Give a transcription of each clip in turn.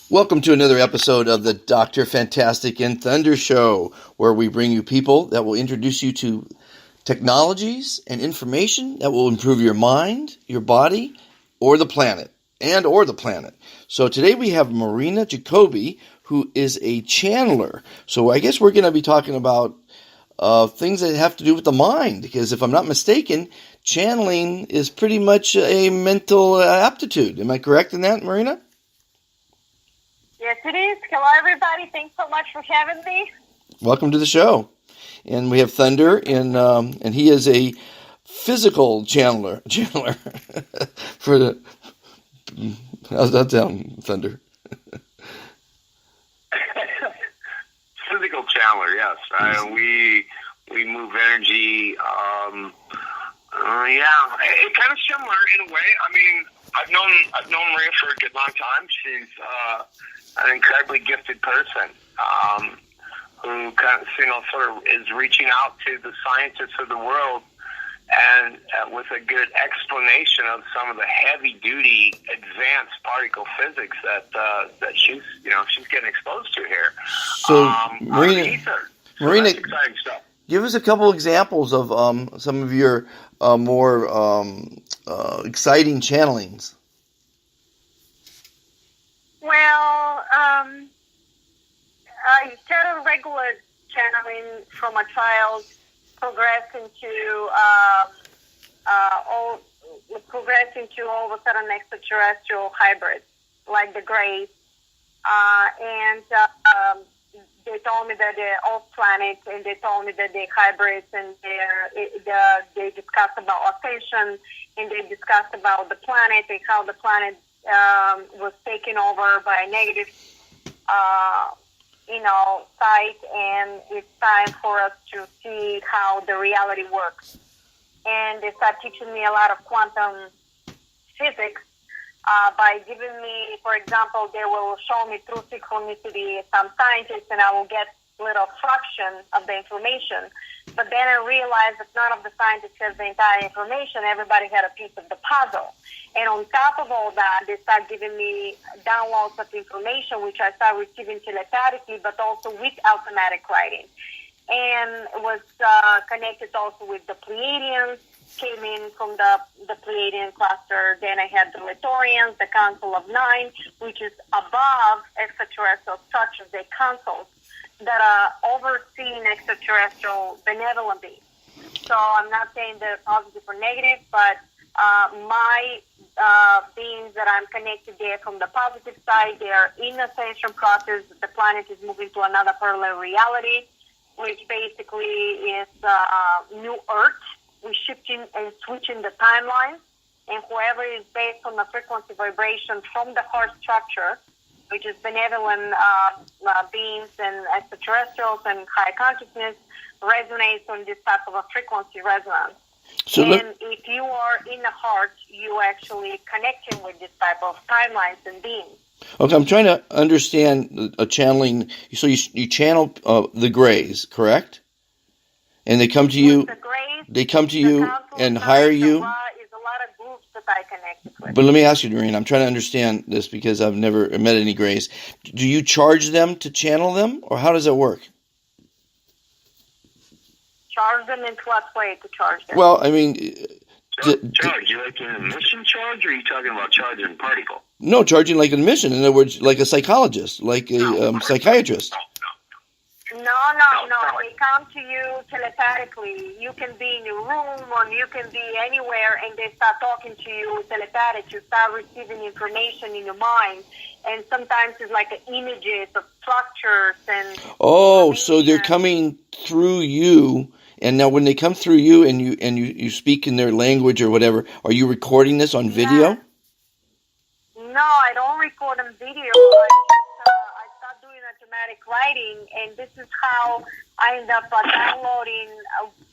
Welcome to another episode of the Dr. Fantastic and Thunder Show, where we bring you people that will introduce you to technologies and information that will improve your mind, your body, or the planet, So today we have Marina Jacoby, who is a channeler. So I guess we're going to be talking about things that have to do with the mind, because if I'm not mistaken, channeling is pretty much a mental aptitude. Am I correct in that, Marina? Yes, it is. Hello, everybody. Thanks so much for having me. Welcome to the show. And we have Thunder, and he is a physical channeler. For the how's that sound, Thunder? Physical channeler, yes. We move energy. It's kind of similar in a way. I mean, I've known Maria for a good long time. She's an incredibly gifted person who kind of, sort of is reaching out to the scientists of the world and with a good explanation of some of the heavy-duty advanced particle physics that she's getting exposed to here. So, Marina, that's exciting stuff. Give us a couple examples of some of your more exciting channelings. Well, I started regular channeling from a child, progressed into all of a sudden extraterrestrial hybrids, like the Greys, and they told me that they're off planet, and they told me that they're hybrids, and they discussed about ascension, and they discussed about the planet and how the planet was taken over by a negative, side, and it's time for us to see how the reality works. And they start teaching me a lot of quantum physics by giving me, for example, they will show me through synchronicity some scientists, and I will get little fraction of the information. But then I realized that none of the scientists has the entire information. Everybody had a piece of the puzzle. And on top of all that, they start giving me downloads of information, which I start receiving telepathically, but also with automatic writing. And was connected also with the Pleiadians, came in from the Pleiadian cluster. Then I had the Littorians, the Council of Nine, which is above extraterrestrial structures, the councils that are overseeing extraterrestrial benevolent beings. So I'm not saying they're positive or negative, but my beings that I'm connected there from the positive side, they are in ascension process. The planet is moving to another parallel reality, which basically is new Earth. We're shifting and switching the timeline, and whoever is based on the frequency vibration from the heart structure, which is benevolent beings and extraterrestrials and high consciousness, resonates on this type of a frequency resonance. So if you are in the heart, you actually connecting with this type of timelines and beings. Okay, I'm trying to understand a channeling. So you channel the Greys, correct? And they come to you. The Greys, they come to you and hire you. Is a lot of groups that I connected with. But let me ask you, Doreen, I'm trying to understand this because I've never met any Greys. Do you charge them to channel them, or how does it work? Charge them in what way to charge them? Well, I mean... Charge? You like an admission charge, or are you talking about charging particle? No, charging like an admission. In other words, like a psychologist, like a psychiatrist. No. They come to you telepathically. You can be in your room, or you can be anywhere, and they start talking to you telepathic. You start receiving information in your mind, and sometimes it's like images of structures and... Oh, so they're coming through you. And now when they come through you and you speak in their language or whatever, are you recording this on video? No, I don't record on video. I start doing automatic writing, and this is how I end up downloading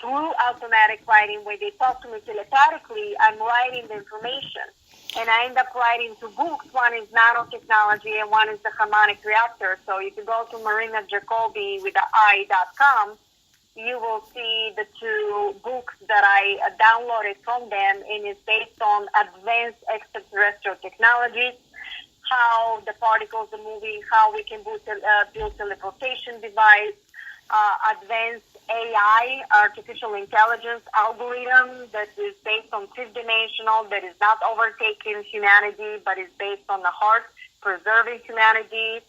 through automatic writing. When they talk to me telepathically, I'm writing the information. And I end up writing two books. One is nanotechnology, and one is the harmonic reactor. So if you go to Marina Jacoby with the i.com, you will see the two books that I downloaded from them, and it's based on advanced extraterrestrial technologies, how the particles are moving, how we can build teleportation device, advanced AI, artificial intelligence algorithm that is based on fifth dimensional, that is not overtaking humanity, but is based on the heart, preserving humanity,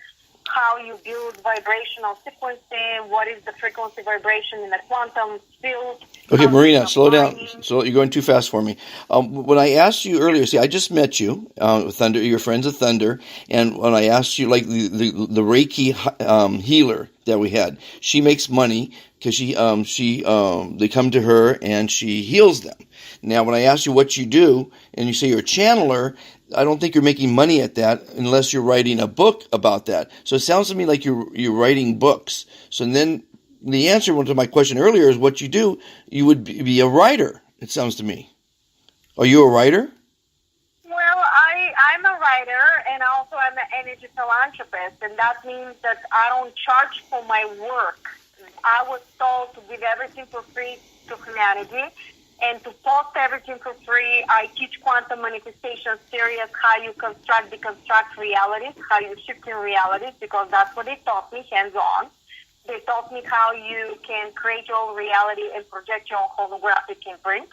how you build vibrational sequencing, what is the frequency vibration in the quantum field. Okay, Marina, slow down. You're going too fast for me. When I asked you earlier, see, I just met you, Thunder. You're friends of Thunder, and when I asked you, like the Reiki healer that we had, she makes money because they come to her and she heals them. Now, when I asked you what you do, and you say you're a channeler, I don't think you're making money at that unless you're writing a book about that. So it sounds to me like you're writing books. So then the answer to my question earlier is what you do. You would be a writer, it sounds to me. Are you a writer? Well, I'm a writer, and also I'm an energy philanthropist, and that means that I don't charge for my work. I was told to give everything for free to humanity, and to post everything for free. I teach quantum manifestation theory of how you deconstruct realities, how you shift in realities, because that's what they taught me, hands-on. They taught me how you can create your own reality and project your own holographic imprint.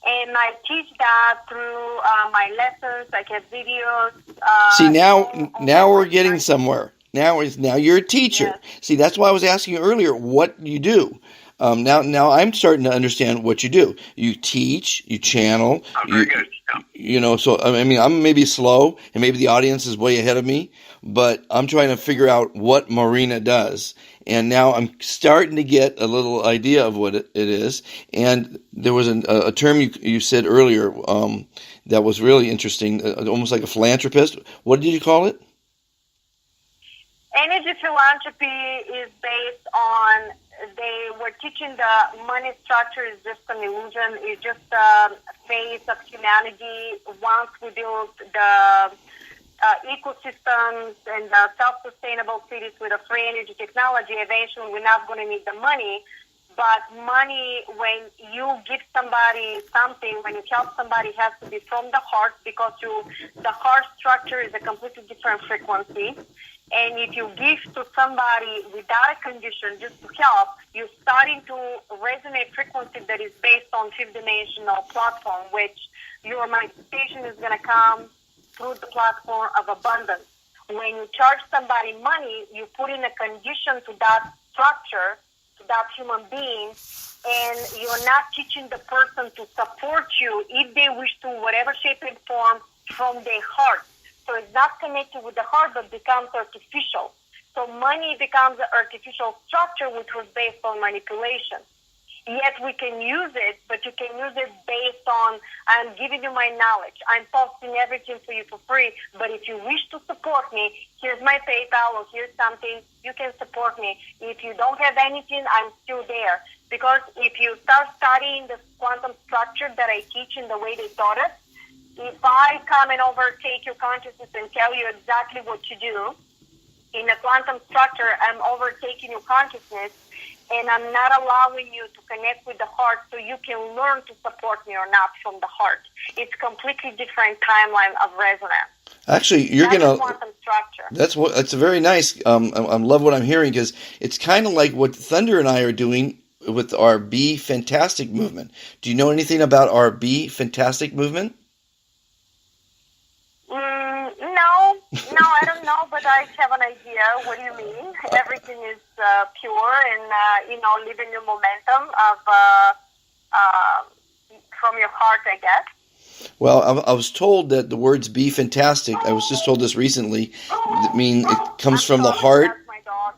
And I teach that through my lessons. I have videos. See, now we're getting somewhere. Now you're a teacher. Yes. See, that's why I was asking you earlier what you do. Now I'm starting to understand what you do. You teach, you channel. Very good. Yeah. So I mean, I'm maybe slow, and maybe the audience is way ahead of me, but I'm trying to figure out what Marina does. And now I'm starting to get a little idea of what it is. And there was a term you said earlier that was really interesting, almost like a philanthropist. What did you call it? Energy philanthropy is based on, they were teaching the money structure is just an illusion, it's just a phase of humanity. Once we build the ecosystems and the self-sustainable cities with a free energy technology, eventually we're not going to need the money. But money, when you give somebody something, when you help somebody, has to be from the heart, because the heart structure is a completely different frequency. And if you give to somebody without a condition, just to help, you're starting to resonate frequency that is based on fifth dimensional platform, which your manifestation is going to come through the platform of abundance. When you charge somebody money, you put in a condition to that structure, to that human being, and you're not teaching the person to support you if they wish to, whatever shape and form, from their heart. So it's not connected with the heart, but becomes artificial. So money becomes an artificial structure, which was based on manipulation. Yet we can use it, but you can use it based on, I'm giving you my knowledge. I'm posting everything for you for free. But if you wish to support me, here's my PayPal, or here's something, you can support me. If you don't have anything, I'm still there. Because if you start studying the quantum structure that I teach in the way they taught us, if I come and overtake your consciousness and tell you exactly what to do, in a quantum structure, I'm overtaking your consciousness, and I'm not allowing you to connect with the heart so you can learn to support me or not from the heart. It's completely different timeline of resonance. Actually, you're gonna. Quantum structure. That's a very nice. I love what I'm hearing, because it's kind of like what Thunder and I are doing with our Be Fantastic movement. Do you know anything about our Be Fantastic movement? No, I don't know, but I have an idea. What do you mean? Everything is pure and, living your momentum of from your heart, I guess. Well, I was told that the words "be fantastic." I was just told this recently. It comes from the heart. That's my dog.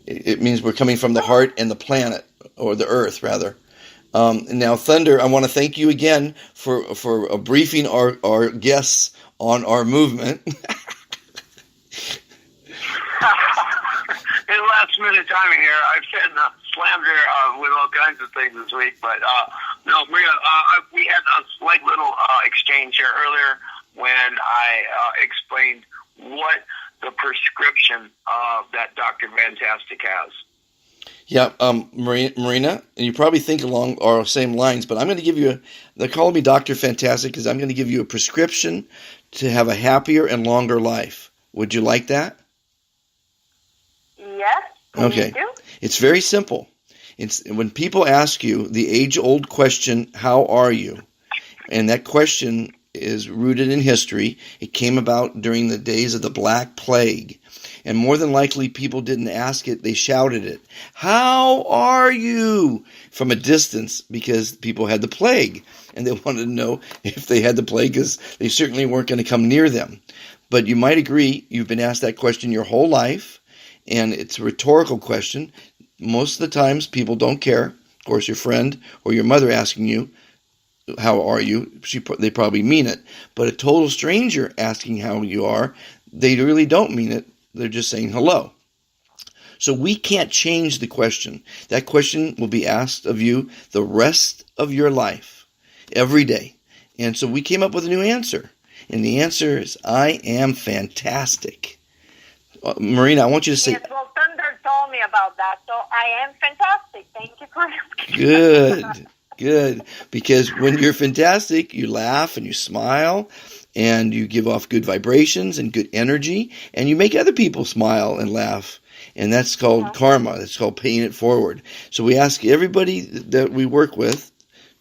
It means we're coming from the heart and the planet, or the earth, rather. Now, Thunder, I want to thank you again for briefing our guests on our movement. In last minute timing here, I've been slammed here with all kinds of things this week, but no, Maria, we had a slight little exchange here earlier when I explained what the prescription that Dr. Fantastic has. Yeah, Marina, and you probably think along our same lines, but I'm going to give you they call me Dr. Fantastic because I'm going to give you a prescription to have a happier and longer life. Would you like that? Yes. Okay. Me too. It's very simple. It's when people ask you the age-old question, how are you? And that question is rooted in history. It came about during the days of the Black Plague. And more than likely, people didn't ask it, they shouted it. How are you? From a distance, because people had the plague. And they wanted to know if they had the plague, because they certainly weren't going to come near them. But you might agree, you've been asked that question your whole life, and it's a rhetorical question. Most of the times, people don't care. Of course, your friend or your mother asking you, how are you? They probably mean it. But a total stranger asking how you are, they really don't mean it. They're just saying hello. So we can't change the question. That question will be asked of you the rest of your life, every day. And so we came up with a new answer. And the answer is, I am fantastic. Marina, I want you to say... Yes, well, Thunder told me about that, so I am fantastic. Thank you for asking. Good. Because when you're fantastic, you laugh and you smile and you give off good vibrations and good energy and you make other people smile and laugh. And that's called karma. That's called paying it forward. So we ask everybody that we work with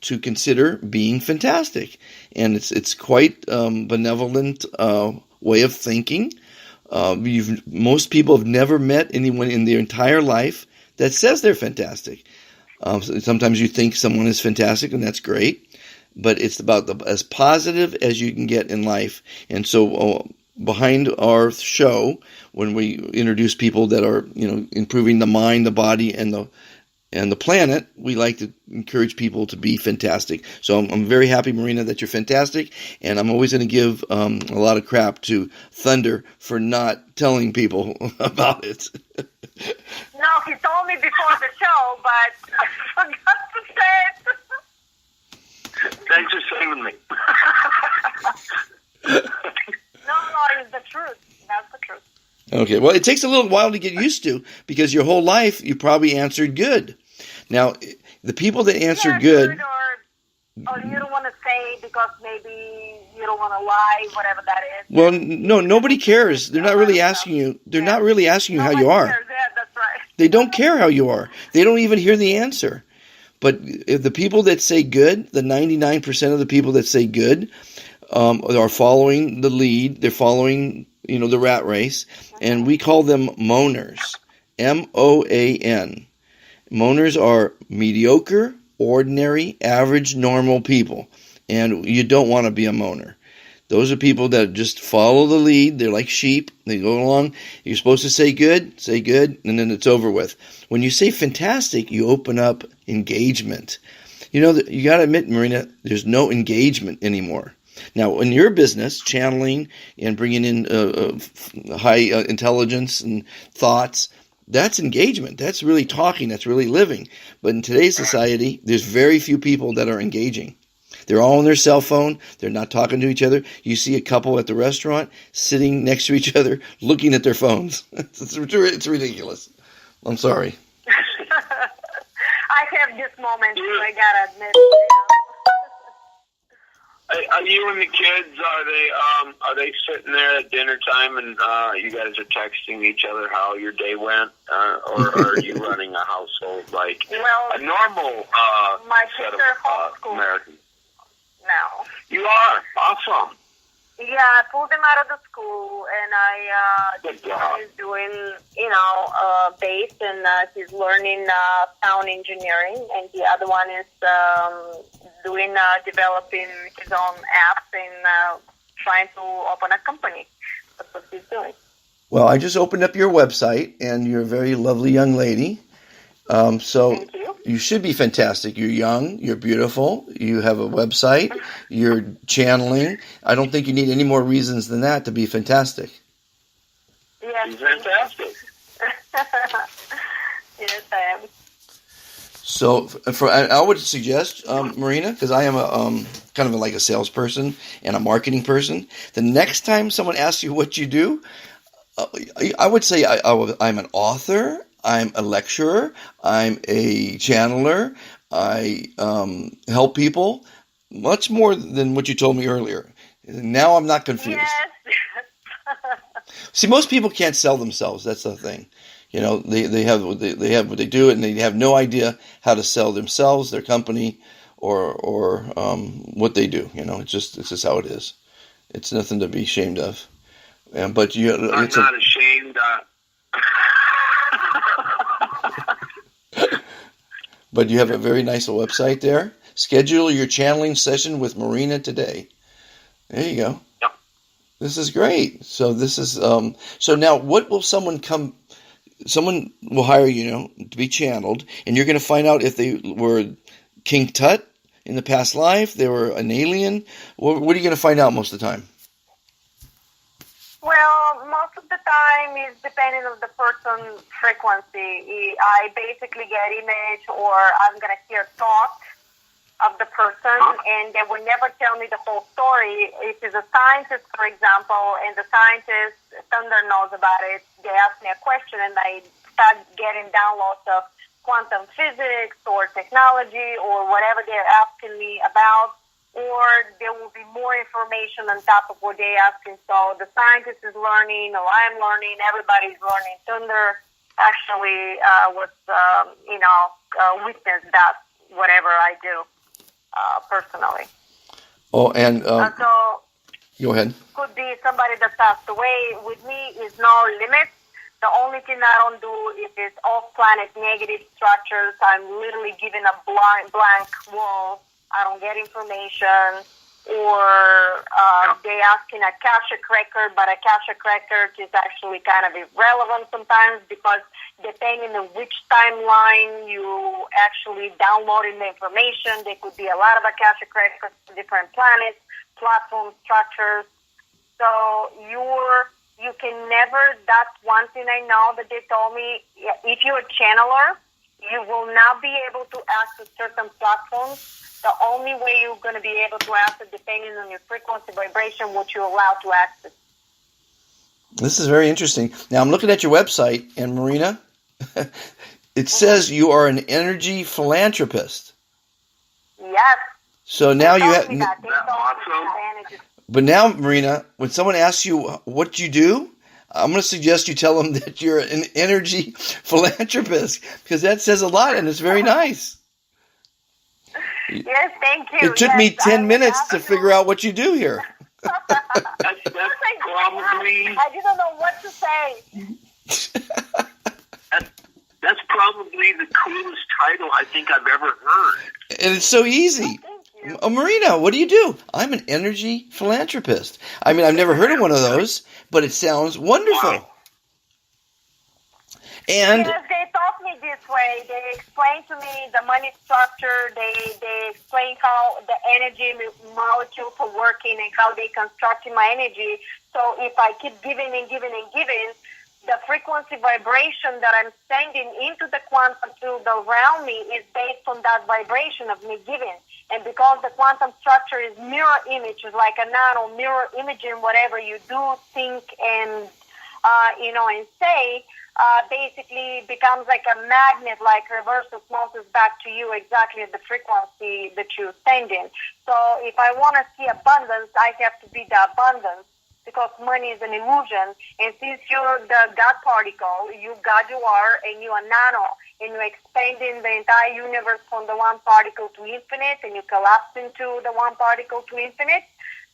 to consider being fantastic. And it's quite benevolent way of thinking. Most people have never met anyone in their entire life that says they're fantastic. Sometimes you think someone is fantastic, and that's great, but it's about as positive as you can get in life. And so behind our show, when we introduce people that are improving the mind, the body, and the planet, we like to encourage people to be fantastic. So I'm very happy, Marina, that you're fantastic, and I'm always going to give a lot of crap to Thunder for not telling people about it. No, he told me before the show, but I forgot to say it. Thanks for saving me. No, it's the truth. That's the truth. Okay, well, it takes a little while to get used to, because your whole life you probably answered good. Now, the people that answer good... Or you don't want to say because maybe you don't want to lie, whatever that is. Well, no, nobody cares. They're not really asking you. They're not really asking you how you are. Cares. Yeah, that's right. They don't care how you are. They don't even hear the answer. But if the people that say good, the 99% of the people that say good, are following the lead. They're following, the rat race, and we call them moaners. M-O-A-N. Moaners are mediocre, ordinary, average, normal people. And you don't want to be a moaner. Those are people that just follow the lead. They're like sheep. They go along. You're supposed to say good, and then it's over with. When you say fantastic, you open up engagement. You got to admit, Marina, there's no engagement anymore. Now, in your business, channeling and bringing in high intelligence and thoughts, that's engagement. That's really talking. That's really living. But in today's society, there's very few people that are engaging. They're all on their cell phone. They're not talking to each other. You see a couple at the restaurant sitting next to each other, looking at their phones. It's ridiculous. I'm sorry. I have this moment, so I gotta admit. Are you and the kids, are they sitting there at dinner time and you guys are texting each other how your day went? Or are you running a household like a normal my set kids of are homeschooled Americans? now. You are? Awesome. Yeah, I pulled them out of the school, and this one is doing, base, and he's learning sound engineering, and the other one is doing developing his own apps and trying to open a company. That's what he's doing. Well, I just opened up your website, and you're a very lovely young lady. So Thank you. You should be fantastic. You're young. You're beautiful. You have a website. You're channeling. I don't think you need any more reasons than that to be fantastic. Yes. He's fantastic. Yes, I am. So I would suggest, Marina, because I am a kind of like a salesperson and a marketing person, the next time someone asks you what you do, I would say I'm an author, I'm a lecturer, I'm a channeler, I help people, much more than what you told me earlier. Now I'm not confused. Yes. See, most people can't sell themselves. That's the thing. They have what they do, and they have no idea how to sell themselves, their company, or what they do. It's just how it is. It's nothing to be ashamed of. But I'm not ashamed. But you have a very nice website there. Schedule your channeling session with Marina today. There you go. Yep. This is great. So this is so now what will someone will hire you to be channeled, and you're going to find out if they were King Tut in the past life, they were an alien. What are you going to find out most of the time? Well, most of the time is depending on the person's frequency. I basically get image, or I'm going to hear thoughts of the person, and they will never tell me the whole story. If it's a scientist, for example, and the scientist, Thunder knows about it, they ask me a question, and I start getting downloads of quantum physics or technology or whatever they're asking me about, or there will be more information on top of what they're asking. So the scientist is learning, or I'm learning, everybody's learning. Thunder actually witnessed that, whatever I do personally. Oh, and so go ahead. Could be somebody that passed away. With me is no limit. The only thing I don't do if it's off-planet negative structures. I'm literally given a blank wall. I don't get information. Or they asking a Akashic record, but Akashic record is actually kind of irrelevant sometimes, because depending on which timeline you actually downloading the information, there could be a lot of Akashic records from different planets, platform structures. So you can never, that's one thing I know that they told me, if you're a channeler, you will not be able to access certain platforms. The only way you're going to be able to access, depending on your frequency vibration, what you're allowed to access. This is very interesting. Now I'm looking at your website, and Marina, it says you are an energy philanthropist. Yes. So now you have. Awesome. But now, Marina, when someone asks you what you do, I'm going to suggest you tell them that you're an energy philanthropist, because that says a lot, and it's very nice. Yes, thank you. It took me 10 minutes to figure out what you do here. That's probably. I didn't know what to say. That's probably the coolest title I think I've ever heard. And it's so easy. Oh, Marina, what do you do? I'm an energy philanthropist. I mean, I've never heard of one of those, but it sounds wonderful. Wow. And yes, they taught me this way. They explained to me the money structure. They explained how the energy molecules are working and how they constructing my energy. So if I keep giving and giving and giving, the frequency vibration that I'm sending into the quantum field around me is based on that vibration of me giving. And because the quantum structure is mirror image, is like a nano mirror imaging whatever you do, think, and and say, basically becomes like a magnet, like reverse osmosis back to you exactly at the frequency that you're sending. So if I want to see abundance, I have to be the abundance, because money is an illusion. And since you're the God particle, God you are, and you are nano, and you're expanding the entire universe from the one particle to infinite, and you collapse into the one particle to infinite,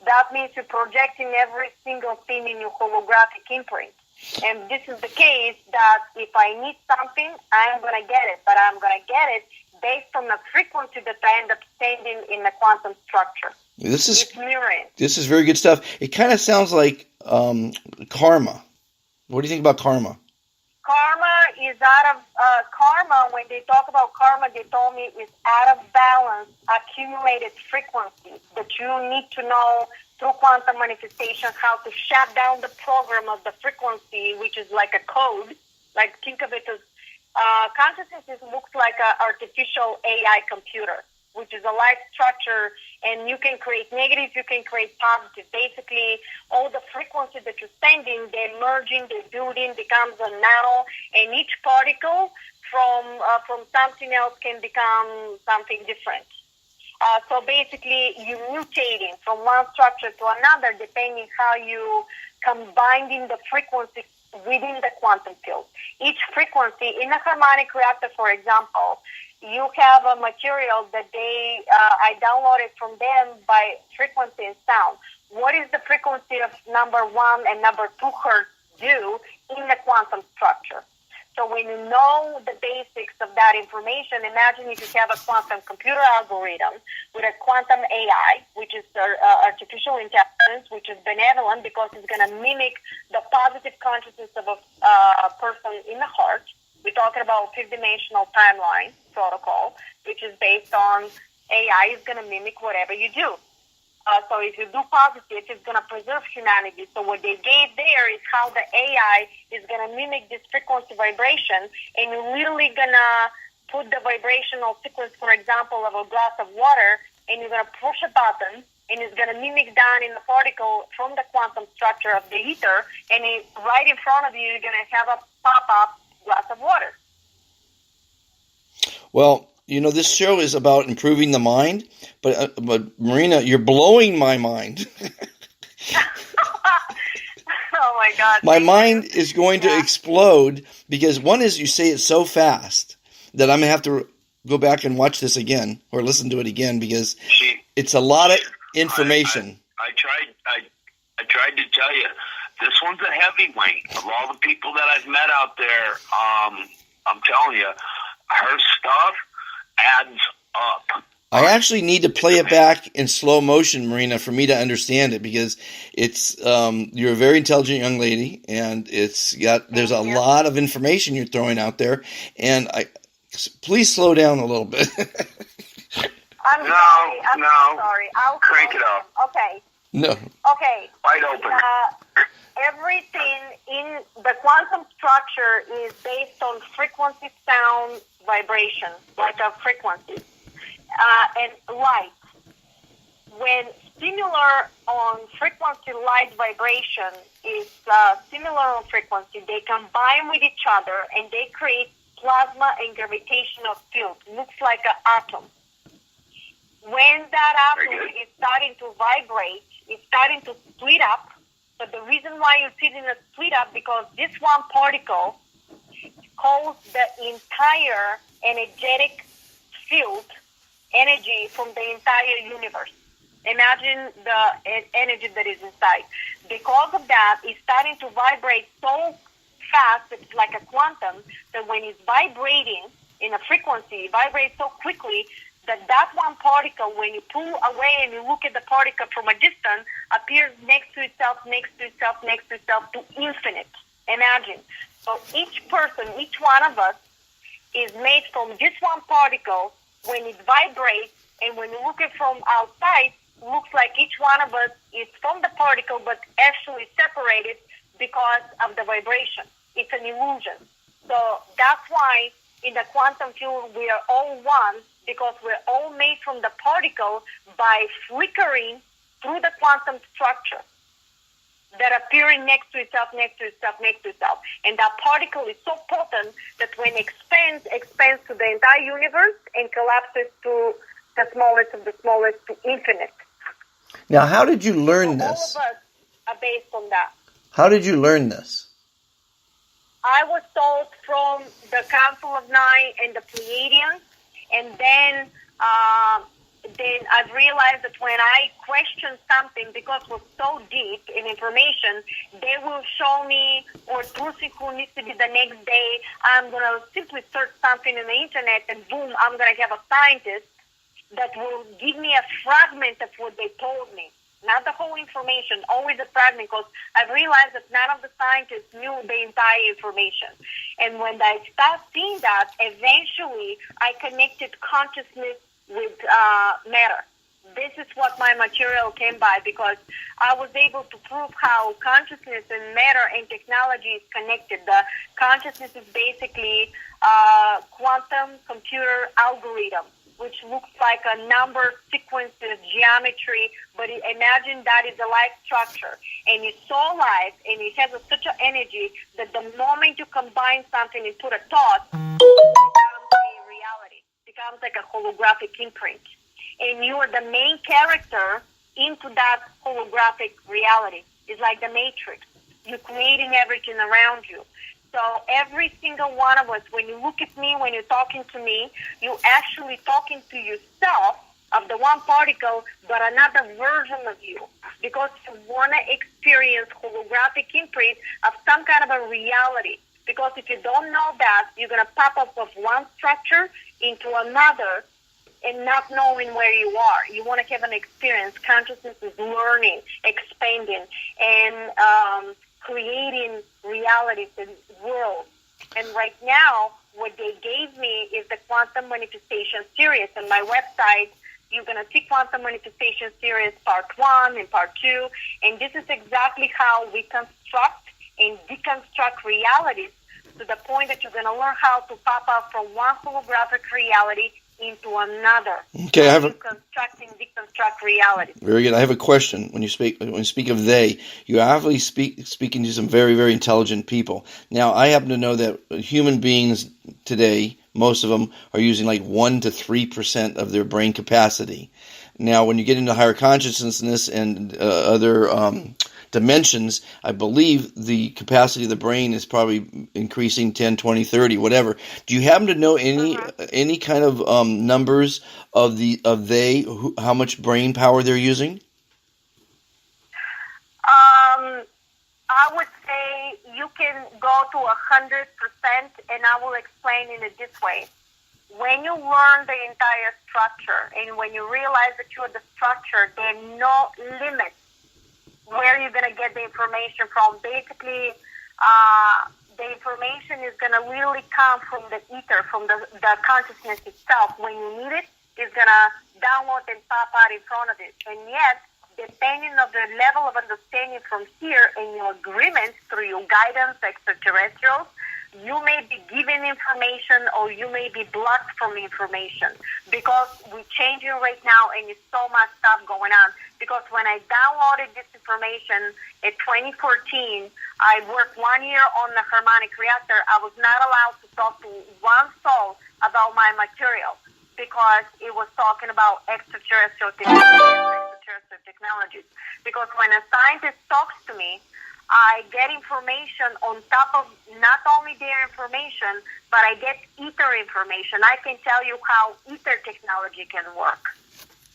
that means you're projecting every single thing in your holographic imprint. And this is the case that if I need something, I'm going to get it, but I'm going to get it based on the frequency that I end up sending in the quantum structure. This is mirroring. This is very good stuff. It kind of sounds like karma. What do you think about karma? Karma is out of karma. When they talk about karma, they told me is out of balance, accumulated frequency that you need to know through quantum manifestation how to shut down the program of the frequency, which is like a code. Like, think of it as consciousness looks like an artificial AI computer, which is a life structure, and you can create negative, you can create positive. Basically, all the frequency that you're sending, they're merging, they're building, becomes a nano, and each particle from something else can become something different. So basically, you're mutating from one structure to another depending how you combining the frequency within the quantum field. Each frequency in a harmonic reactor, for example, you have a material that I downloaded from them by frequency and sound. What is the frequency of number 1 and number 2 hertz do in the quantum structure? So when you know the basics of that information, imagine if you have a quantum computer algorithm with a quantum AI, which is artificial intelligence, which is benevolent because it's going to mimic the positive consciousness of a person in the heart. We're talking about fifth-dimensional timeline protocol, which is based on AI is going to mimic whatever you do. So if you do positive, it's going to preserve humanity. So what they gave there is how the AI is going to mimic this frequency vibration, and you're literally going to put the vibrational sequence, for example, of a glass of water, and you're going to push a button, and it's going to mimic down in the particle from the quantum structure of the ether, and right in front of you, you're going to have a pop-up glass of water. Well, you know, this show is about improving the mind, but Marina, you're blowing my mind. Oh my God! My mind is going to explode because one is you say it so fast that I'm gonna have to go back and watch this again or listen to it again because it's a lot of information. I tried to tell you, this one's a heavyweight. Of all the people that I've met out there, I'm telling you, her stuff adds up. I actually need to play it back in slow motion, Marina, for me to understand it because it's you're a very intelligent young lady, and there's a lot of information you're throwing out there, and please slow down a little bit. I'm sorry. I'll crank it up. Okay. No. Okay. Wide open. Everything in the quantum structure is based on frequency, sound, vibration, like a frequency, and light. When similar on frequency, light vibration is similar on frequency, they combine with each other and they create plasma and gravitational field. Looks like an atom. When that atom is starting to vibrate, it's starting to split up. But the reason why you see it in a split up because this one particle calls the entire energetic field energy from the entire universe. Imagine the energy that is inside. Because of that, it's starting to vibrate so fast, it's like a quantum, that when it's vibrating in a frequency, it vibrates so quickly that one particle, when you pull away and you look at the particle from a distance, appears next to itself, to infinite. Imagine. So each person, each one of us, is made from this one particle. When it vibrates, and when you look at it from outside, looks like each one of us is from the particle, but actually separated because of the vibration. It's an illusion. So that's why in the quantum field we are all one, because we're all made from the particle by flickering through the quantum structure that appearing next to itself. And that particle is so potent that when it expands to the entire universe and collapses to the smallest of the smallest to infinite. Now, how did you learn this? All of us are based on that. How did you learn this? I was told from the Council of Nine and the Pleiadians, and then I've realized that when I question something, because it was so deep in information, they will show me, or through synchronicity the next day, I'm going to simply search something in the internet, and boom, I'm going to have a scientist that will give me a fragment of what they told me. Not the whole information, always a fragment, because I've realized that none of the scientists knew the entire information. And when I started seeing that, eventually I connected consciousness with matter. This is what my material came by, because I was able to prove how consciousness and matter and technology is connected. The consciousness is basically quantum computer algorithm, which looks like a number, sequences, geometry, but imagine that is a life structure. And it's so alive, and it has such an energy that the moment you combine something and put a thought, it becomes a reality. It becomes like a holographic imprint. and you are the main character into that holographic reality. It's like the Matrix. You're creating everything around you. So every single one of us, when you look at me, when you're talking to me, you're actually talking to yourself of the one particle, but another version of you, because you want to experience holographic imprint of some kind of a reality. Because if you don't know that, you're going to pop up of one structure into another and not knowing where you are. You want to have an experience. Consciousness is learning, expanding, and creating realities and worlds. And right now, what they gave me is the Quantum Manifestation Series. On my website, you're going to see Quantum Manifestation Series Part 1 and Part 2. And this is exactly how we construct and deconstruct realities to the point that you're going to learn how to pop out from one holographic reality into another. Okay, I have a construct and deconstruct reality. very good. I have a question. When you speak of they, you obviously speaking to some very, very intelligent people. Now, I happen to know that human beings today, most of them are using like 1 to 3% of their brain capacity. Now, when you get into higher consciousness and other dimensions, I believe the capacity of the brain is probably increasing 10, 20, 30, whatever. Do you happen to know any kind of numbers of how much brain power they're using? I would say you can go to 100%, and I will explain it this way. When you learn the entire structure, and when you realize that you are the structure, there are no limits where you're going to get the information from. Basically, the information is going to really come from the ether, from the consciousness itself. When you need it, it's going to download and pop out in front of it. And yet, depending on the level of understanding from here and your agreement through your guidance, extraterrestrials, you may be given information or you may be blocked from information, because we're changing right now and there's so much stuff going on. Because when I downloaded this information in 2014, I worked 1 year on the harmonic reactor. I was not allowed to talk to one soul about my material, because it was talking about extraterrestrial technologies. Because when a scientist talks to me, I get information on top of not only their information, but I get ether information. I can tell you how ether technology can work.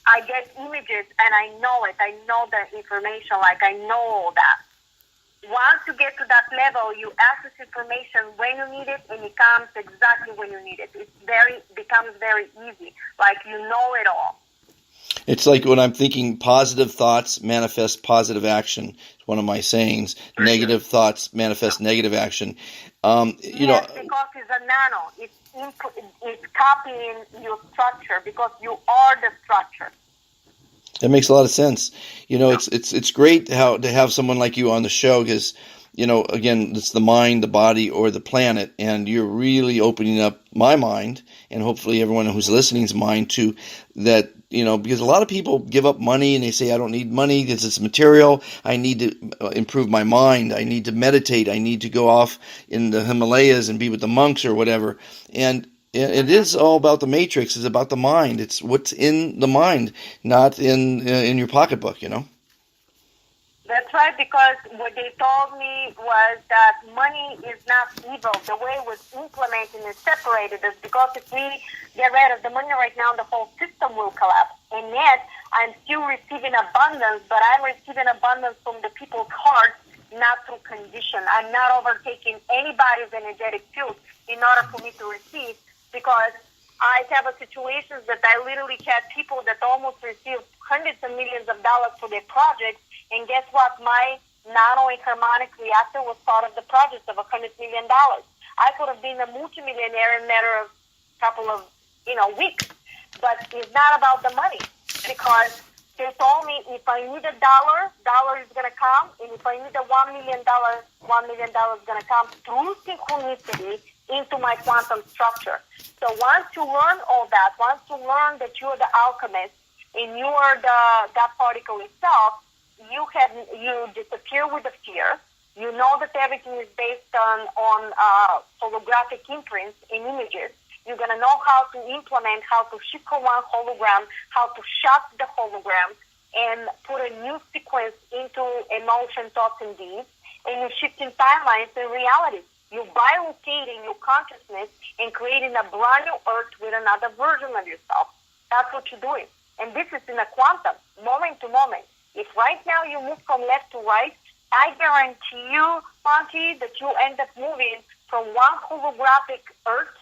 I get images and I know it. I know the information, like I know all that. Once you get to that level, you access information when you need it, and it comes exactly when you need it. It becomes very easy, like you know it all. It's like when I'm thinking positive thoughts manifest positive action. It's one of my sayings. Negative thoughts manifest negative action. Yes, because it's a nano. It's copying your structure, because you are the structure. That makes a lot of sense. It's great to have someone like you on the show, because, again, it's the mind, the body, or the planet, and you're really opening up my mind, and hopefully everyone who's listening's mind to that. Because a lot of people give up money and they say, I don't need money because it's material. I need to improve my mind. I need to meditate. I need to go off in the Himalayas and be with the monks or whatever. And it is all about the matrix. It's about the mind. It's what's in the mind, not in your pocketbook, That's right, because what they told me was that money is not evil. The way it was implemented and separated is because if we get rid of the money right now, the whole system will collapse. And yet, I'm still receiving abundance, but I'm receiving abundance from the people's hearts, not through condition. I'm not overtaking anybody's energetic field in order for me to receive, because I have a situations that I literally had people that almost received hundreds of millions of dollars for their projects. And guess what? My nano and harmonic reactor was part of the project of $100 million. I could have been a multimillionaire in a matter of a couple of weeks. But it's not about the money, because they told me if I need $1, dollar is going to come. And if I need $1 million, $1 million is going to come through synchronicity into my quantum structure. So once you learn all that, once you learn that you are the alchemist and you are that particle itself, you disappear with the fear. You know that everything is based on holographic imprints and images, You're going to know how to implement, how to shift from one hologram, how to shut the hologram, and put a new sequence into emotion, thoughts, and deeds. And you're shifting timelines and reality. You're bilocating your consciousness and creating a brand new earth with another version of yourself. That's what you're doing. And this is in a quantum, moment to moment. If right now you move from left to right, I guarantee you, Monty, that you end up moving from one holographic earth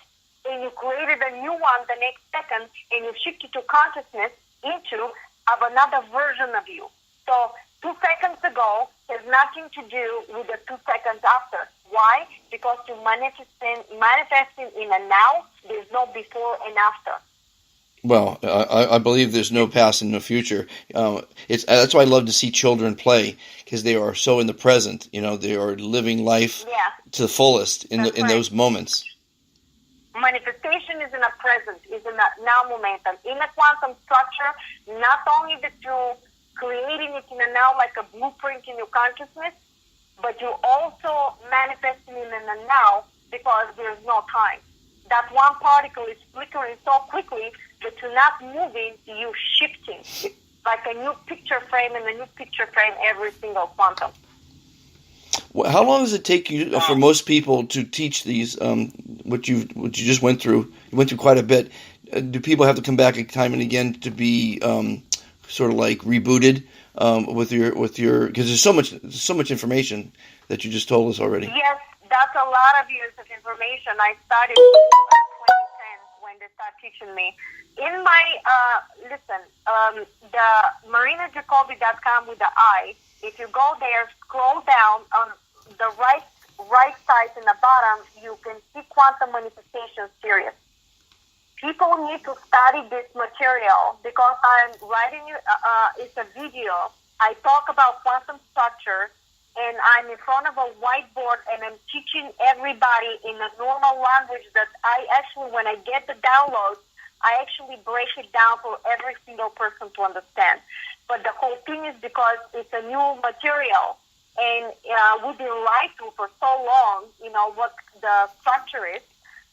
and you created a new one the next second and you shifted your consciousness into of another version of you. So 2 seconds ago has nothing to do with the 2 seconds after. Why? Because you're manifesting in a now. There's no before and after. Well, I believe there's no past and no future. That's why I love to see children play, because they are so in the present. They are living life to the fullest in those moments. Manifestation is in a present, is in a now momentum. In a quantum structure, not only that you're creating it in a now like a blueprint in your consciousness, but you're also manifesting it in a now because there's no time. That one particle is flickering so quickly that you're not moving, you're shifting. It's like a new picture frame and a new picture frame every single quantum. How long does it take you for most people to teach these? What you just went through? You went through quite a bit. Do people have to come back time and again to be sort of like rebooted with your? Because there's so much information that you just told us already. Yes, that's a lot of years of information. I started in 2010 when they started teaching me. In my the marinajacoby.com with the I. If you go there, scroll down on the right side in the bottom, you can see Quantum Manifestation Series. People need to study this material because I'm writing it's a video. I talk about quantum structure, and I'm in front of a whiteboard, and I'm teaching everybody in a normal language that I actually, when I get the downloads, I actually break it down for every single person to understand. But the whole thing is because it's a new material, and we've been lied to for so long, what the structure is.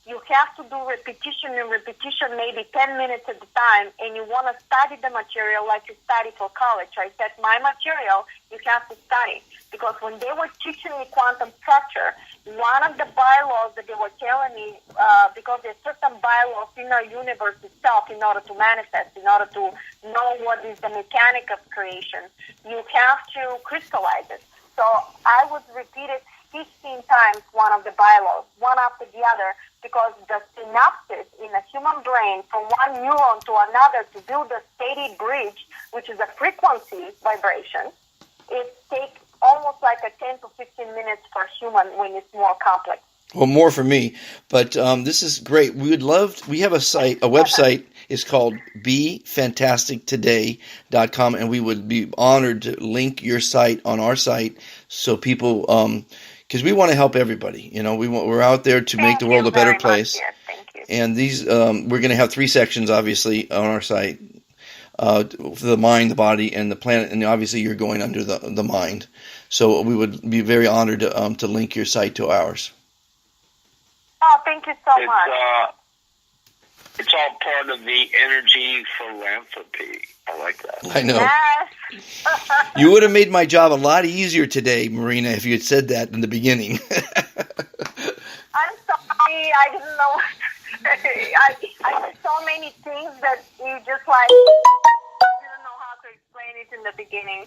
You have to do repetition and repetition, maybe 10 minutes at a time, and you want to study the material like you study for college. I said, my material, you have to study. Because when they were teaching me quantum structure, one of the bylaws that they were telling me, because there's certain bylaws in our universe itself in order to manifest, in order to know what is the mechanic of creation, you have to crystallize it. So I would repeat it 15 times, one of the bylaws, one after the other, because the synapses in a human brain from one neuron to another to build a steady bridge, which is a frequency vibration, it takes almost like a 10 to 15 minutes for human when it's more complex. Well, more for me, but this is great. We have a website. It's called BeFantasticToday.com, and we would be honored to link your site on our site so people, because we want to help everybody. We're out there to make the world a better place. Yes, thank you. And these, we're going to have 3 sections, obviously, on our site. For the mind, the body, and the planet, and obviously you're going under the mind. So we would be very honored to link your site to ours. Oh, thank you so much. It's all part of the energy philanthropy. I like that. I know. Yes. You would have made my job a lot easier today, Marina, if you had said that in the beginning. I'm sorry, I didn't know what to say. I did so many things that you just didn't know how to explain it in the beginning.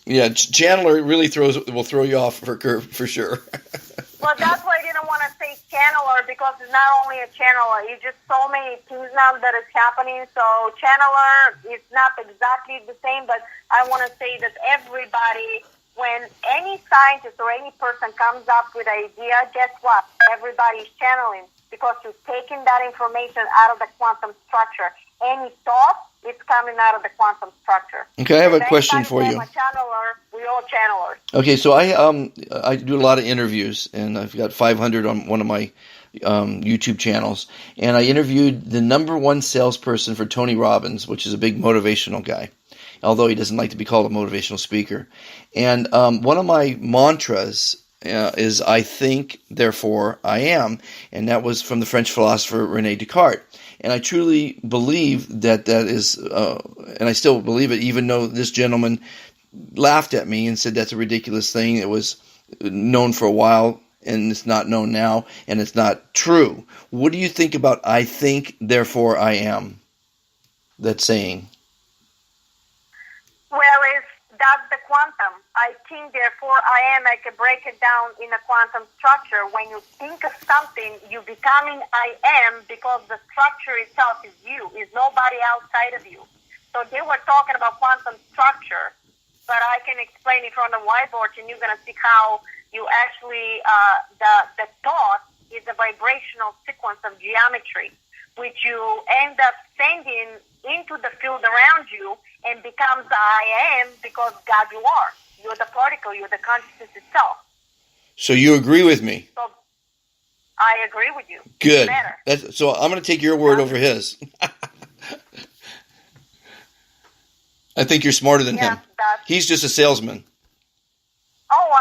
Yeah, channeler really will throw you off for sure. Well, that's why I didn't want to say channeler, because it's not only a channeler. It's just so many things now that is happening. So channeler is not exactly the same, but I want to say that everybody, when any scientist or any person comes up with an idea, guess what? Everybody's channeling, because you're taking that information out of the quantum structure. Any thought, it's coming out of the quantum structure. Okay, I have a question for you. I'm a channeler, we all channelers. Okay, so I do a lot of interviews, and I've got 500 on one of my YouTube channels, and I interviewed the #1 salesperson for Tony Robbins, which is a big motivational guy, although he doesn't like to be called a motivational speaker. And one of my mantras is I think, therefore I am. And that was from the French philosopher René Descartes. And I truly believe that is, and I still believe it, even though this gentleman laughed at me and said that's a ridiculous thing. It was known for a while, and it's not known now, and it's not true. What do you think about I think, therefore I am? That saying. Well, that's the quantum. I think, therefore I am. I can break it down in a quantum structure. When you think of something, you becoming I am, because the structure itself is you, is nobody outside of you. So they were talking about quantum structure, but I can explain it on the whiteboard, and you're going to see how you actually, the thought is a vibrational sequence of geometry, which you end up sending into the field around you, and becomes I am, because God you are. You're the particle, you're the consciousness itself. So you agree with me? So I agree with you. Good. So I'm going to take your word over his. I think you're smarter than him. He's just a salesman. Oh,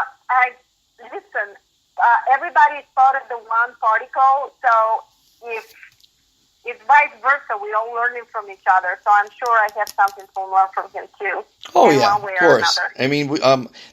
listen, everybody thought of the one particle, so if it's vice versa, we're all learning from each other, so I'm sure I have something to learn from him too. Oh yeah, of course. I mean,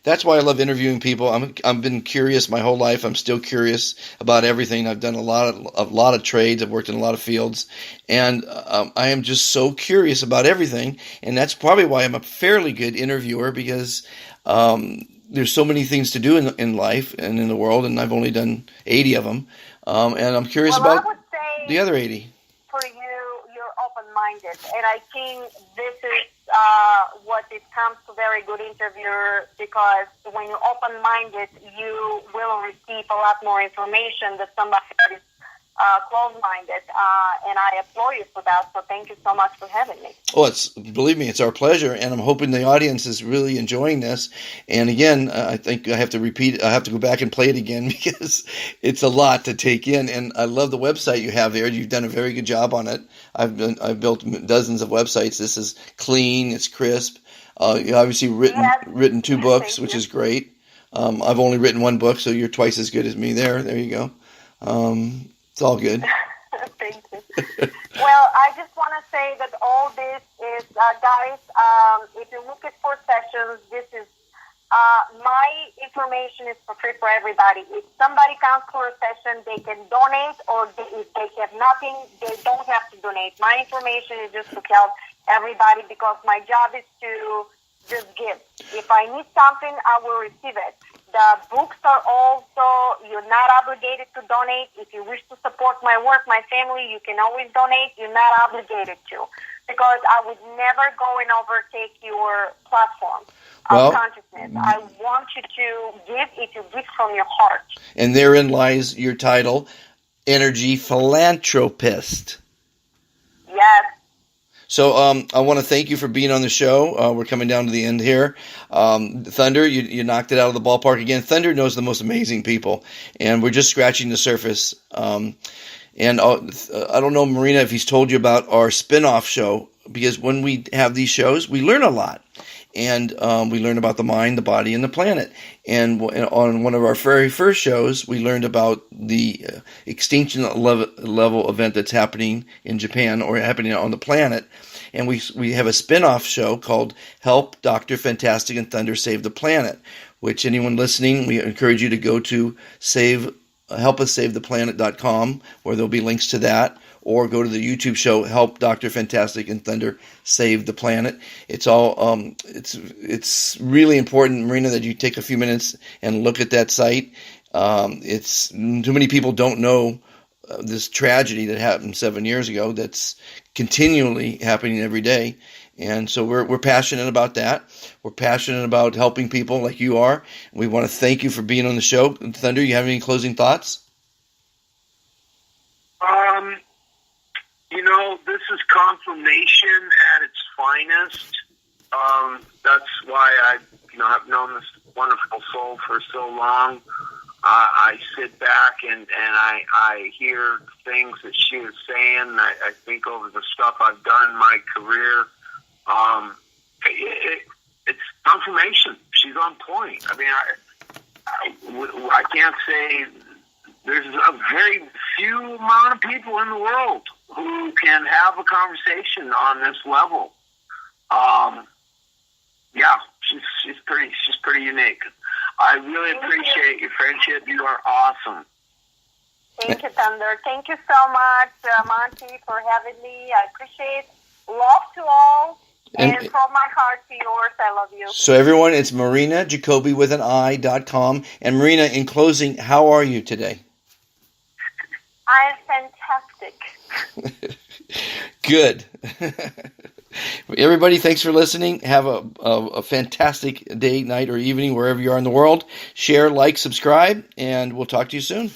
that's why I love interviewing people. I've been curious my whole life. I'm still curious about everything. I've done a lot of trades. I've worked in a lot of fields, and I am just so curious about everything. And that's probably why I'm a fairly good interviewer, because there's so many things to do in life and in the world, and I've only done 80 of them. And I'm curious about the other 80. For you, you're open-minded, and I think this is what it comes to very good interviewer, because when you're open-minded, you will receive a lot more information than somebody that is closed-minded, and I applaud you for that, so thank you so much for having me. Well, believe me, it's our pleasure, and I'm hoping the audience is really enjoying this. And again, I think I have to repeat, I have to go back and play it again, because it's a lot to take in, and I love the website you have there. You've done a very good job on it. I've built dozens of websites. This is clean, it's crisp. You obviously written 2 books, which is great. I've only written 1 book, so you're twice as good as me there. There you go. It's all good. Thank you. Well, I just want to say that all this is, guys, if you look at 4 sessions, this is, my information is for free for everybody. If somebody comes for a session, they can donate, or if they have nothing, they don't have to donate. My information is just to help everybody, because my job is to just give. If I need something, I will receive it. The books are also, you're not obligated to donate. If you wish to support my work, my family, you can always donate. You're not obligated to, because I would never go and overtake your platform of consciousness. I want you to give if you give from your heart. And therein lies your title, Energy Philanthropist. Yes. So I want to thank you for being on the show. We're coming down to the end here. Thunder, you knocked it out of the ballpark again. Thunder knows the most amazing people, and we're just scratching the surface. And I don't know, Marina, if he's told you about our spin-off show, because when we have these shows, we learn a lot. And we learn about the mind, the body, and the planet. And on one of our very first shows, we learned about the extinction level event that's happening in Japan, or happening on the planet. And we have a spin-off show called Help Dr. Fantastic and Thunder Save the Planet, which anyone listening, we encourage you to go to helpussavtheplanet.com, where there'll be links to that. Or go to the YouTube show, Help Dr. Fantastic and Thunder Save the Planet. It's all it's really important, Marina, that you take a few minutes and look at that site. It's too many people don't know this tragedy that happened 7 years ago. That's continually happening every day, and so we're passionate about that. We're passionate about helping people like you are. We want to thank you for being on the show, Thunder. You have any closing thoughts? This is confirmation at its finest. That's why I've known this wonderful soul for so long. I sit back and I hear things that she is saying. I think over the stuff I've done in my career. It's confirmation. She's on point. I mean, I can't say there's a very few amount of people in the world who can have a conversation on this level. Yeah, she's pretty unique. I really appreciate your friendship. You are awesome. Thank you, Thunder. Thank you so much, Monty, for having me. I appreciate. Love to all. And from my heart to yours, I love you. So everyone, it's Marina Jacoby with an I.com. And Marina, in closing, how are you today? I am fantastic. Good. Everybody, thanks for listening. Have a fantastic day, night, or evening, wherever you are in the world. Share, like, subscribe, and we'll talk to you soon.